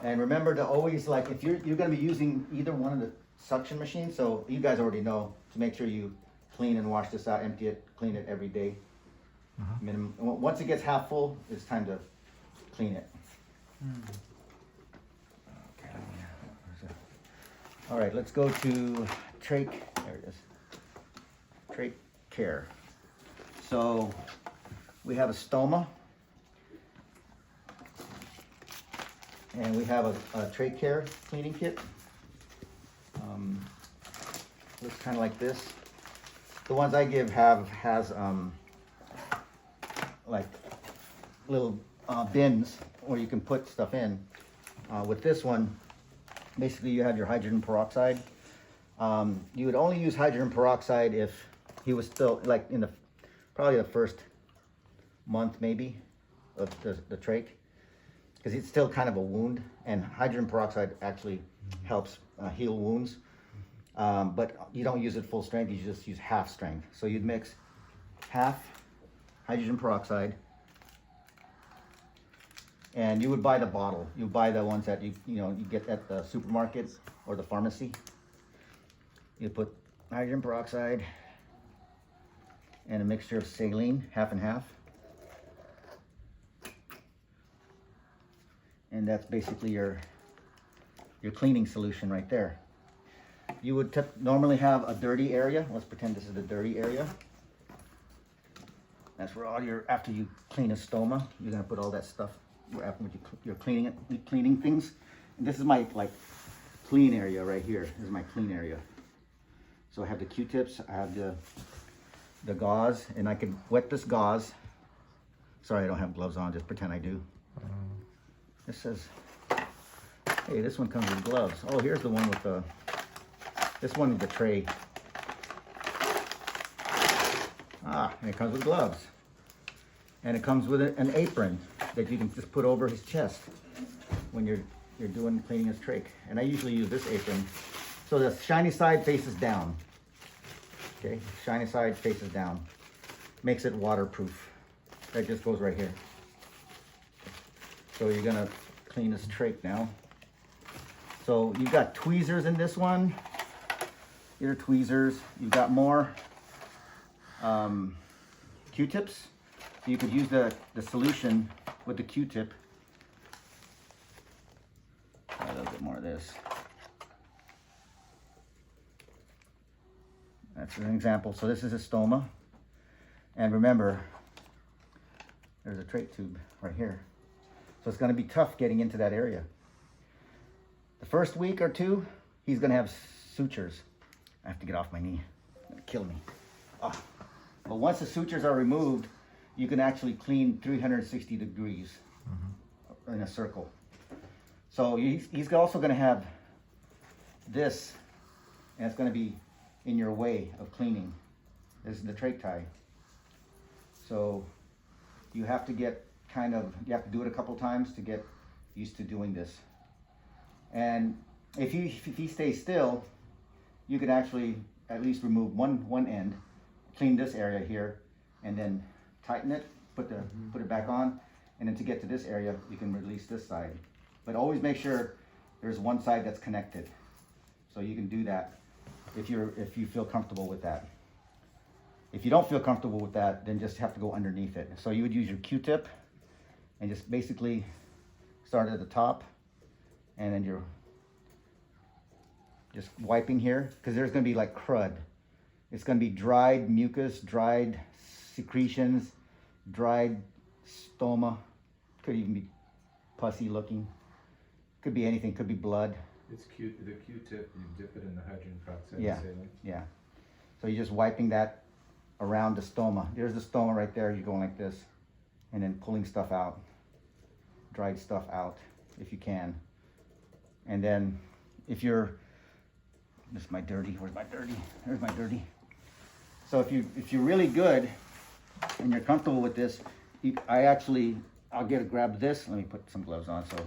And remember to always, like, if you're gonna be using either one of the suction machines, so you guys already know to make sure you clean and wash this out, empty it, clean it every day. Minimum. Once it gets half full, it's time to clean it. Okay. All right, let's go to trach. There it is. Trach care. So we have a stoma, and we have a trach care cleaning kit. Looks kind of like this. The ones I give has like little bins where you can put stuff in. With this one, basically you have your hydrogen peroxide. You would only use hydrogen peroxide if he was still like in the probably the first month maybe of the trach, because it's still kind of a wound, and hydrogen peroxide actually helps heal wounds. But you don't use it full strength, you just use half strength. So you'd mix half hydrogen peroxide, and you would buy the bottle. You buy the ones that you get at the supermarket or the pharmacy. You put hydrogen peroxide and a mixture of saline, half and half. And that's basically your cleaning solution right there. You would normally have a dirty area. Let's pretend this is the dirty area. That's where all after you clean a stoma, you're gonna put all that stuff after you're cleaning things. And this is my clean area right here. This is my clean area. So I have the Q-tips, I have the gauze, and I can wet this gauze. Sorry, I don't have gloves on, just pretend I do. This says, hey, this one comes with gloves. Oh, here's the one with this one with the tray. And it comes with gloves. And it comes with an apron that you can just put over his chest when you're cleaning his trach. And I usually use this apron. So the shiny side faces down. Okay, shiny side faces down. Makes it waterproof. That just goes right here. So you're gonna clean this trach now. So you've got tweezers in this one. Here are tweezers. You've got more Q-tips. You could use the solution with the Q-tip. A little bit more of this. That's an example. So this is a stoma. And remember, there's a trach tube right here. So it's going to be tough getting into that area. The first week or two, he's going to have sutures. I have to get off my knee. It's going to kill me. Oh. But once the sutures are removed, you can actually clean 360 degrees in a circle. So he's also going to have this, and it's going to be in your way of cleaning. This is the trach tie. So you have to get you have to do it a couple times to get used to doing this. And if he stays still, you can actually at least remove one end, clean this area here, and then tighten it, put it back on, and then to get to this area, you can release this side. But always make sure there's one side that's connected. So you can do that if you feel comfortable with that. If you don't feel comfortable with that, then just have to go underneath it. So you would use your Q-tip and just basically start at the top, and then you're just wiping here, because there's going to be like crud. It's going to be dried mucus, dried secretions, dried stoma. Could even be pussy looking. Could be anything. Could be blood. It's cute. The Q-tip, you dip it in the hydrogen peroxide. Yeah, yeah. So you're just wiping that around the stoma. There's the stoma right there. You're going like this, and then pulling stuff out, dried stuff out if you can. And then if you're, this is my dirty. Where's my dirty? There's my dirty. So if you're really good and you're comfortable with this, I'll grab this. Let me put some gloves on so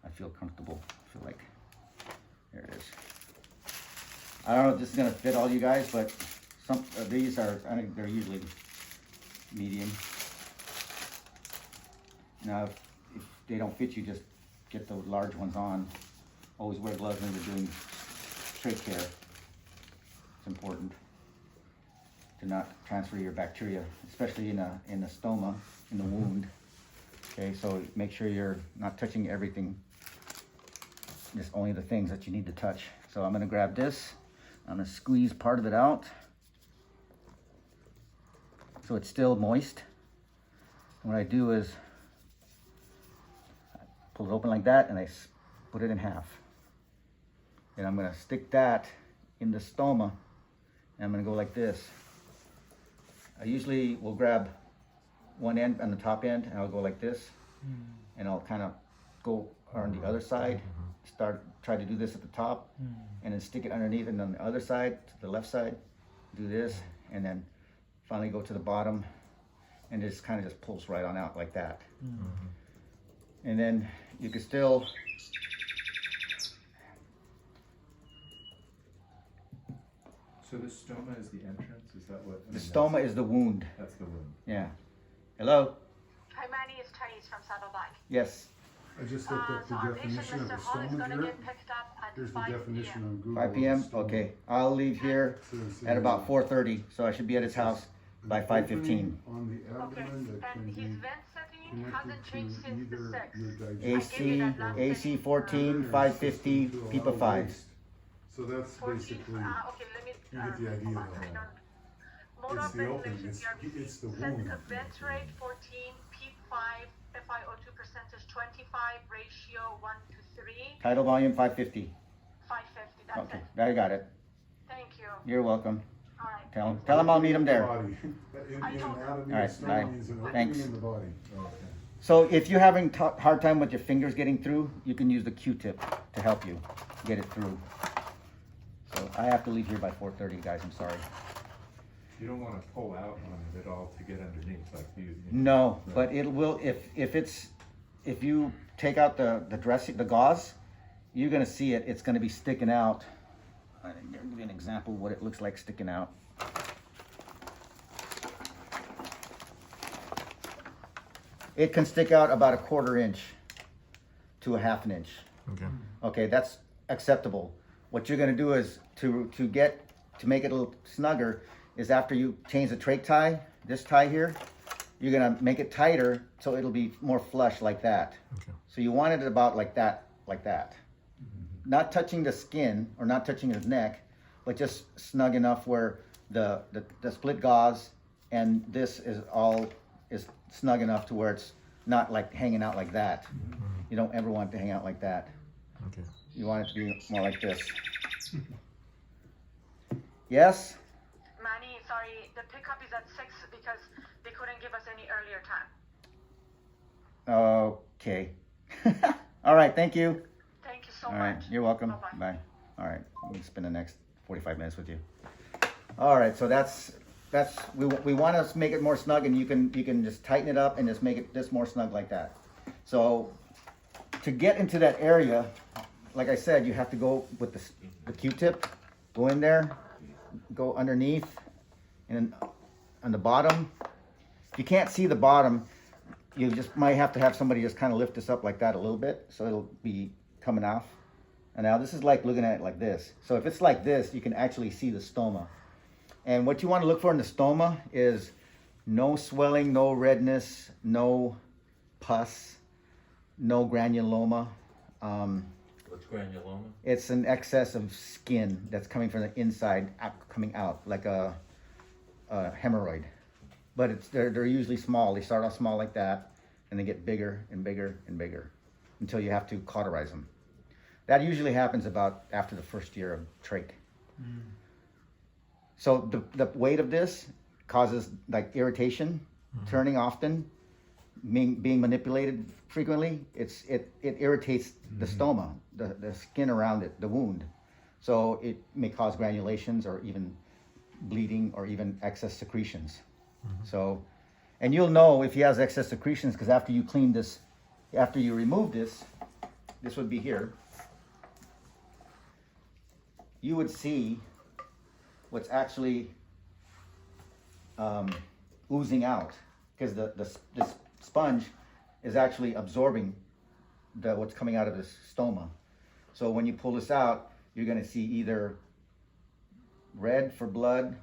I feel comfortable. I feel like, there it is. I don't know if this is gonna fit all you guys, but some of these are, I think they're usually medium. Now, if they don't fit you, just get the large ones on. Always wear gloves when you're doing trach care. It's important to not transfer your bacteria, especially in a stoma, in the wound. Okay, so make sure you're not touching everything. Just only the things that you need to touch. So I'm gonna grab this. I'm gonna squeeze part of it out so it's still moist. And what I do is I pull it open like that and I put it in half. And I'm gonna stick that in the stoma and I'm gonna go like this. I usually will grab one end on the top end and I'll go like this and I'll kind of go on the other side, try to do this at the top and then stick it underneath, and on the other side, to the left side, do this, and then finally go to the bottom and just kind of just pulls right on out like that. And then you can still So the stoma is the entrance? Is that what? the stoma is the wound. That's the wound. Yeah. Hello? Hi, Manny, it's Thais from Saddleback. Yes. I just looked up So the our patient, definition of a Mr. Hall, is stoma gonna here. get picked up at Here's the 5 definition p.m. on Google. 5 p.m. of a stoma. Okay. I'll leave here So it's at about 4:30, so I should be at his house by an 5:15. opening on the Okay, abdomen that and can his be vent setting connected hasn't to changed since the either 6th. your digestive AC 14, or 550, system to PIPA allow 5. waste. So that's 14, basically, okay, let me, you get the idea hold on, of I it. don't- Mode It's of the opening, ventilation, it's the Set wound. a vent rate 14, PEEP 5, FiO2 percentage 25, ratio 1 to 3, Tidal volume 550. 550, that's Okay, it. I got it. Thank you. You're welcome. All right. Tell him I'll meet him there. Body. In I know. anatomy, All right, a stoma bye. means an Thanks. opening in the body. Okay. So if you're having hard time with your fingers getting through, you can use the Q-tip to help you get it through. So I have to leave here by 4:30, guys. I'm sorry. You don't want to pull out on it all to get underneath, like you. No, but it will if you take out the dressing, the gauze, you're gonna see it. It's gonna be sticking out. I'll give you an example of what it looks like sticking out. It can stick out about a 1/4 inch to a 1/2 inch. Okay. Okay, that's acceptable. What you're gonna do is to make it a little snugger is after you change the trach tie, this tie here, you're gonna make it tighter so it'll be more flush like that. Okay. So you want it about like that, like that. Not touching the skin or not touching his neck, but just snug enough where the split gauze and this is snug enough to where it's not like hanging out like that. You don't ever want it to hang out like that. Okay. You want it to be more like this. Yes? Manny, sorry, the pickup is at 6 because they couldn't give us any earlier time. Okay. All right, thank you. Thank you so All much. right, you're welcome. Bye-bye. Bye. All right, I'm gonna spend the next 45 minutes with you. All right, so we want to make it more snug, and you can just tighten it up and just make it this more snug like that. So to get into that area, like I said, you have to go with the Q-tip, go in there, go underneath, and on the bottom. If you can't see the bottom, you just might have to have somebody just kind of lift this up like that a little bit, so it'll be coming off. And now this is like looking at it like this. So if it's like this, you can actually see the stoma. And what you want to look for in the stoma is no swelling, no redness, no pus, no granuloma. What's granuloma? It's an excess of skin that's coming from the inside, coming out like a hemorrhoid. But they're usually small. They start off small like that, and they get bigger and bigger and bigger until you have to cauterize them. That usually happens about after the first year of trach. So the weight of this causes like irritation, turning often, being manipulated frequently. It irritates the stoma, the skin around it, the wound. So it may cause granulations or even bleeding or even excess secretions. So, and you'll know if he has excess secretions because after you clean this, after you remove this would be here. You would see what's actually oozing out because the sponge is actually absorbing what's coming out of this stoma. So when you pull this out, you're gonna see either red for blood,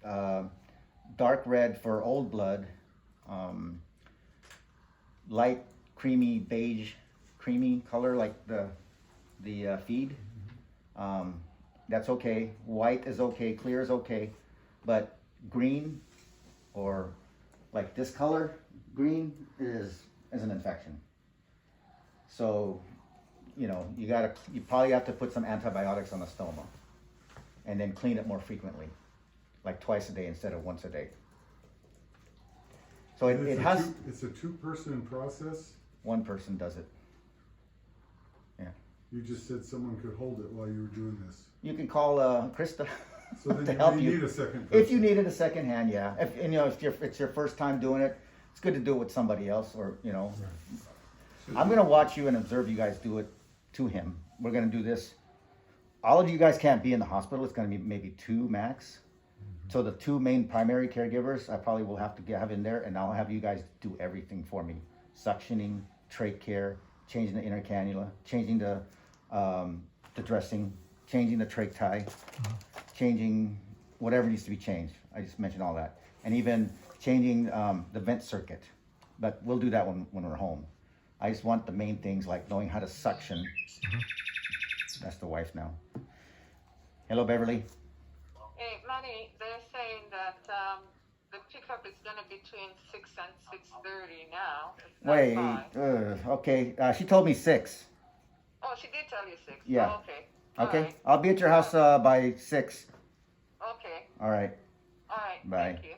dark red for old blood, light creamy beige, creamy color like the feed. That's okay. White is okay. Clear is okay, but green or like this color, green is an infection. So, you know, you probably have to put some antibiotics on the stoma, and then clean it more frequently, like twice a day instead of once a day. So It's a two-person process? one person does it. You just said someone could hold it while you were doing this. You can call Krista So to then help you you. need a second person. If you needed a second hand, yeah. If it's your first time doing it, it's good to do it with somebody else, or you know. So I'm gonna watch you and observe you guys do it to him. We're gonna do this. All of you guys can't be in the hospital. It's gonna be maybe 2 max. So the 2 main primary caregivers, I probably will have to have in there, and I'll have you guys do everything for me: suctioning, trach care, changing the inner cannula, changing the dressing, changing the trach tie, changing whatever needs to be changed. I just mentioned all that, and even changing the vent circuit. But we'll do that when we're home. I just want the main things like knowing how to suction. That's the wife now. Hello, Beverly. Hey, Manny, they're saying that the pickup is gonna be between 6 and 6:30 now. It's not Wait, 5. okay. She told me 6. Oh, she did tell you 6. Yeah. Oh, okay. Okay, All right. I'll be at your house by 6. Okay. All right. All right. Bye. Thank you.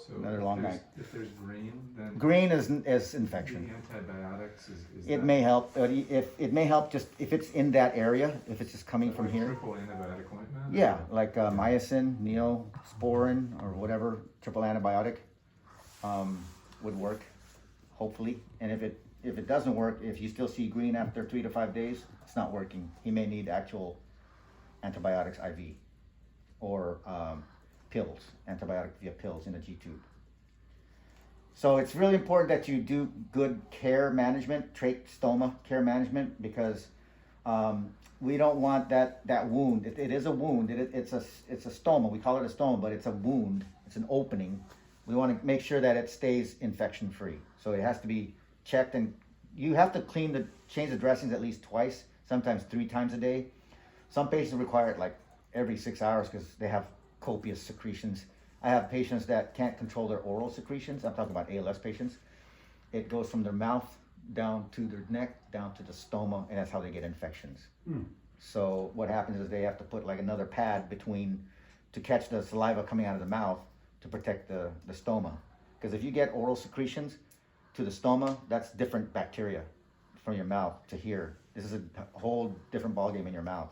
So Another if long there's- night. If there's green, then Green is the infection. antibiotics is It that may help, but if it may help just if it's in that area, if it's just coming from like here. triple antibiotic ointment? Yeah, like mycin, neosporin, or whatever triple antibiotic would work, hopefully. And if it doesn't work, if you still see green after 3 to 5 days, it's not working. He may need actual antibiotics IV or pills, antibiotic via pills in a G tube. So it's really important that you do good care management, trach stoma care management, because we don't want that wound. It is a wound. It's a stoma. We call it a stoma, but it's a wound. It's an opening. We want to make sure that it stays infection free. So it has to be checked, and you have to change the dressings at least twice, sometimes 3 times a day. Some patients require it like every 6 hours because they have copious secretions. I have patients that can't control their oral secretions. I'm talking about ALS patients. It goes from their mouth down to their neck, down to the stoma, and that's how they get infections. So what happens is they have to put like another pad between to catch the saliva coming out of the mouth to protect the stoma. Because if you get oral secretions to the stoma, that's different bacteria from your mouth to here. This is a whole different ballgame in your mouth.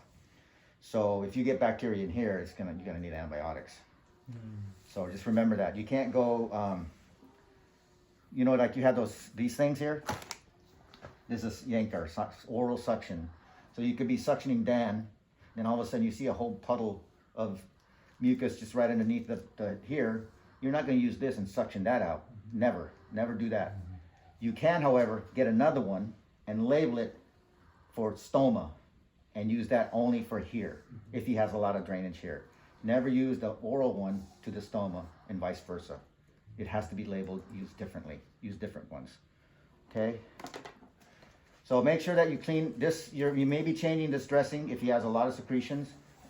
So if you get bacteria in here, you're gonna need antibiotics. So just remember that. You can't go, like you have these things here. This is Yankar, oral suction. So you could be suctioning Dan, then all of a sudden you see a whole puddle of mucus just right underneath the here. You're not gonna use this and suction that out. Never do that. You can, however, get another one and label it for stoma and use that only for here if he has a lot of drainage here. Never use the oral one to the stoma and vice versa. It has to be labeled, used differently. Use different ones. Okay? So make sure that you clean this. You may be changing this dressing if he has a lot of secretions,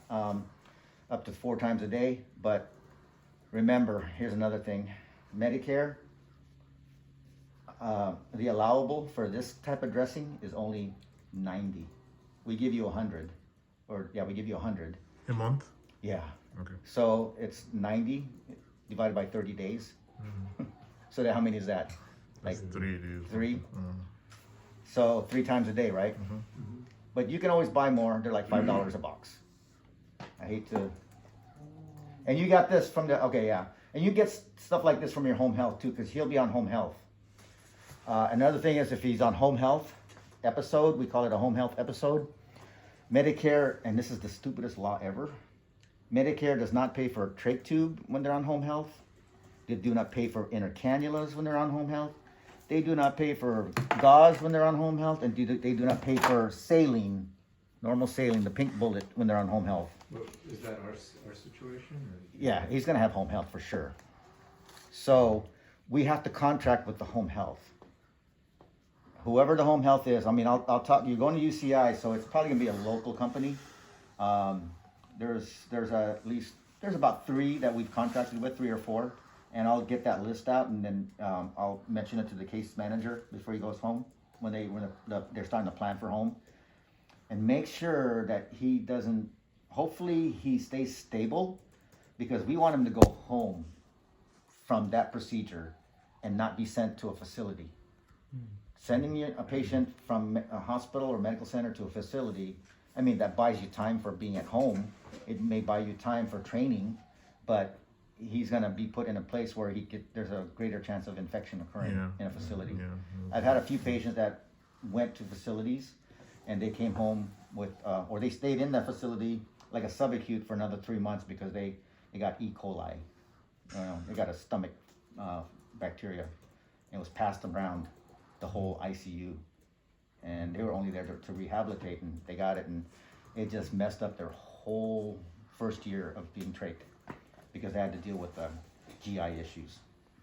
up to 4 times a day. But remember, here's another thing. Medicare, the allowable for this type of dressing is only 90. We give you 100. We give you 100. A month? Yeah. Okay. So it's 90 divided by 30 days. So how many is that? Like That's 3 days. 3? So 3 times a day, right? But you can always buy more. They're like $5 a box. I hate to. And you got this from and you get stuff like this from your home health too, because he'll be on home health. Another thing is if he's on home health episode, we call it a home health episode. Medicare, and this is the stupidest law ever, Medicare does not pay for trach tube when they're on home health. They do not pay for inner cannulas when they're on home health. they do not pay for gauze when they're on home health, and they do not pay for saline, normal saline, the pink bullet, when they're on home health. Well, is that our situation? Or? Yeah, he's gonna have home health for sure. So we have to contract with the home health. Whoever the home health is, I mean, I'll talk, you're going to UCI, so it's probably gonna be a local company. There's about 3 that we've contracted with, 3 or 4, and I'll get that list out, and then I'll mention it to the case manager before he goes home, when they're starting to plan for home. And make sure that he doesn't, hopefully he stays stable, because we want him to go home from that procedure and not be sent to a facility. Sending a patient from a hospital or medical center to a facility, I mean, that buys you time for being at home. It may buy you time for training, but he's gonna be put in a place where there's a greater chance of infection occurring in a facility. I've had a few patients that went to facilities and they came home with, or they stayed in that facility like a subacute for another 3 months because they got E. coli. They got a stomach bacteria. It was passed around the whole ICU, and they were only there to rehabilitate, and they got it, and it just messed up their whole first year of being trached because they had to deal with GI issues.